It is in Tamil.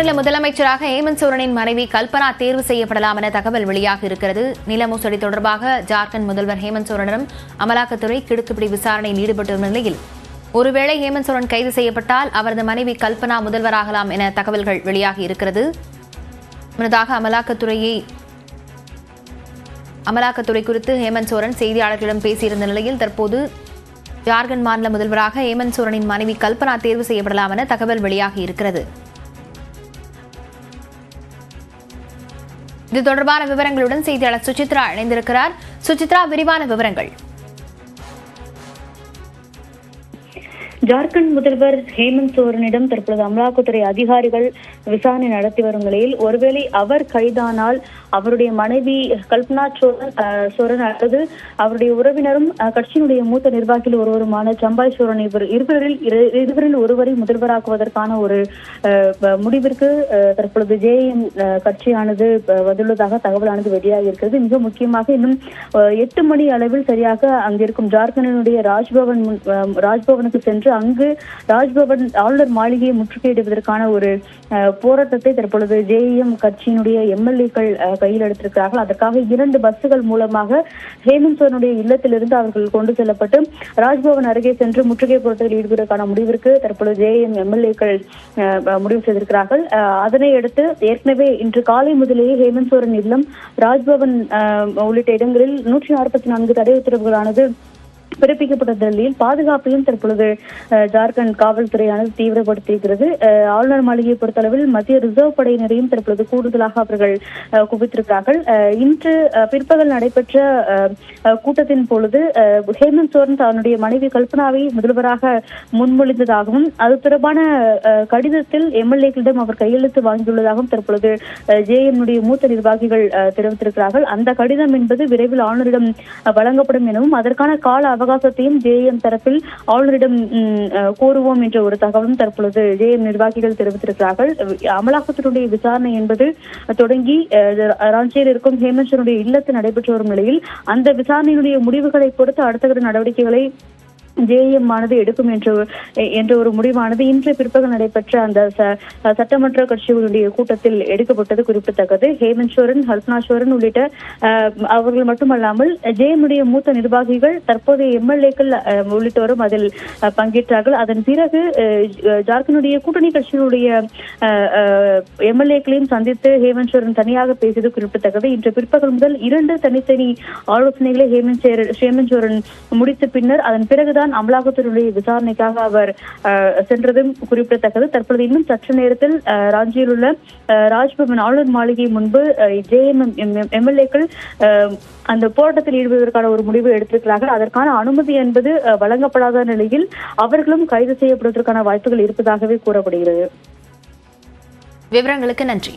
மாநில முதலமைச்சராக ஹேமந்த் சோரனின் மனைவி கல்பனா தேர்வு செய்யப்படலாம் என தகவல் வெளியாக இருக்கிறது. நில மோசடி தொடர்பாக ஜார்க்கண்ட் முதல்வர் ஹேமந்த் சோரனிடம் அமலாக்கத்துறை கிடுக்குப்பிடி விசாரணையில் ஈடுபட்டுள்ள நிலையில் ஒருவேளை ஹேமந்த் சோரன் கைது செய்யப்பட்டால் அவரது மனைவி கல்பனா முதல்வராகலாம் என தகவல்கள் வெளியாகி இருக்கிறது. முன்னதாக அமலாக்கத்துறை குறித்து ஹேமந்த் சோரன் செய்தியாளர்களிடம் பேசியிருந்த நிலையில் தற்போது ஜார்க்கண்ட் மாநில முதல்வராக ஹேமந்த் சோரனின் மனைவி கல்பனா தேர்வு செய்யப்படலாம் என தகவல் வெளியாகி இருக்கிறது. இது தொடர்பான விவரங்களுடன் செய்தியாளர் சுசித்ரா இணைந்திருக்கிறார். சுசித்ரா, விரிவான விவரங்கள். ஜார்க்கண்ட் முதல்வர் ஹேமந்த் சோரனிடம் தற்போது அமலாக்கத்துறை அதிகாரிகள் விசாரணை நடத்தி வரும் நிலையில் ஒருவேளை அவர் கைதானால் அவருடைய மனைவி கல்பனா சோரன் அல்லது அவருடைய உறவினரும் கட்சியினுடைய மூத்த நிர்வாகிகள் ஒருவருமான சம்பாய் சோரன் இருவரில் ஒருவரை முதல்வராக்குவதற்கான ஒரு முடிவிற்கு தற்பொழுது ஜேஎம் கட்சியானது வந்துள்ளதாக தகவலானது வெளியாகி இருக்கிறது. மிக முக்கியமாக இன்னும் 8 மணி அளவில் சரியாக அங்கிருக்கும் ஜார்க்கண்டினுடைய ராஜ்பவனுக்கு சென்று அங்கு ராஜ்பவன் ஆளுநர் மாளிகையை முற்றுகையிடுவதற்கான ஒரு போராட்டத்தை தற்பொழுது ஜேஎம் கட்சியினுடைய எம்எல்ஏக்கள் கையில் எடுத்திருக்கிறார்கள். அதற்காக 2 பஸ்கள் மூலமாக ஹேமந்த் சோரனுடைய இல்லத்திலிருந்து அவர்கள் கொண்டு செல்லப்பட்டு ராஜ்பவன் அருகே சென்று முற்றுகை போராட்டத்தில் ஈடுபடுவதற்கான முடிவிற்கு தற்பொழுது ஜேஎம் எம்எல்ஏக்கள் முடிவு செய்திருக்கிறார்கள். அதனை அடுத்து ஏற்கனவே இன்று காலை முதலேயே ஹேமந்த் சோரன் இல்லம், ராஜ்பவன் உள்ளிட்ட இடங்களில் 144 தடை உத்தரவுகளானது பிறப்பிக்கப்பட்ட நிலையில் பாதுகாப்பையும் தற்பொழுது ஜார்க்கண்ட் காவல்துறையானது தீவிரப்படுத்தியிருக்கிறது. ஆளுநர் மாளிகையை பொறுத்தளவில் மத்திய ரிசர்வ் படையினரையும் தற்பொழுது கூடுதலாக அவர்கள் குவித்திருக்கிறார்கள். இன்று பிற்பகல் நடைபெற்ற கூட்டத்தின் பொழுது ஹேமந்த் சோரன் தன்னுடைய மனைவி கல்பனாவை முதல்வராக முன்மொழிந்ததாகவும் அது தொடர்பான கடிதத்தில் எம்எல்ஏக்களிடம் அவர் கையெழுத்து வாங்கியுள்ளதாகவும் தற்பொழுது ஜேஎம் மூத்த நிர்வாகிகள் தெரிவித்திருக்கிறார்கள். அந்த கடிதம் என்பது விரைவில் ஆளுநரிடம் வழங்கப்படும் எனவும் அதற்கான கால அவகாசத்தையும் ஜேஎம் தரப்பில் ஆளுநரிடம் கோருவோம் என்ற ஒரு தகவலும் தற்பொழுது ஜேஎம் நிர்வாகிகள் தெரிவித்திருக்கிறார்கள். அமலாக்கத்தினுடைய விசாரணை என்பது தொடங்கி ராஞ்சியில் இருக்கும் ஹேமந்த் சோரனுடைய இல்லத்தில் நடைபெற்று வரும் நிலையில் அந்த விசாரணையினுடைய முடிவுகளை பொறுத்து அடுத்த கட்ட நடவடிக்கைகளை ஜேஎம் ஆனது எடுக்கும் என்ற ஒரு முடிவானது இன்று பிற்பகல் நடைபெற்ற அந்த சட்டமன்ற கட்சிகளுடைய கூட்டத்தில் எடுக்கப்பட்டது குறிப்பிடத்தக்கது. ஹேமந்த் சோரன், கல்பனா சோரன் உள்ளிட்ட அவர்கள் மட்டுமல்லாமல் ஜேஎம் மூத்த நிர்வாகிகள், தற்போதைய எம்எல்ஏக்கள் உள்ளிட்டோரும் அதில் பங்கேற்றார்கள். அதன் பிறகு ஜார்க்கண்டுடைய கூட்டணி கட்சிகளுடைய எம்எல்ஏக்களையும் சந்தித்து ஹேமந்த் சோரன் தனியாக பேசியது குறிப்பிடத்தக்கது. இன்று பிற்பகல் முதல் 2 தனித்தனி ஆலோசனைகளை ஹேமந்த் சோரன் முடித்த பின்னர் அதன் பிறகுதான் அமலாக்கத்துறையுடைய விசாரணைக்காக அவர் சென்றதும் குறிப்பிடத்தக்கது. தற்பொழுது இன்னும் சற்று நேரத்தில் ராஞ்சியில் உள்ள ராஜ்பவன் ஆளுநர் மாளிகை முன்பு ஜேஎம் எம்எல்ஏக்கள் அந்த போராட்டத்தில் ஈடுபடுவதற்கான ஒரு முடிவு எடுத்திருக்கிறார்கள். அதற்கான அனுமதி என்பது வழங்கப்படாத நிலையில் அவர்களும் கைது செய்யப்படுவதற்கான வாய்ப்புகள் இருப்பதாகவே கூறப்படுகிறது. விவரங்களுக்கு நன்றி.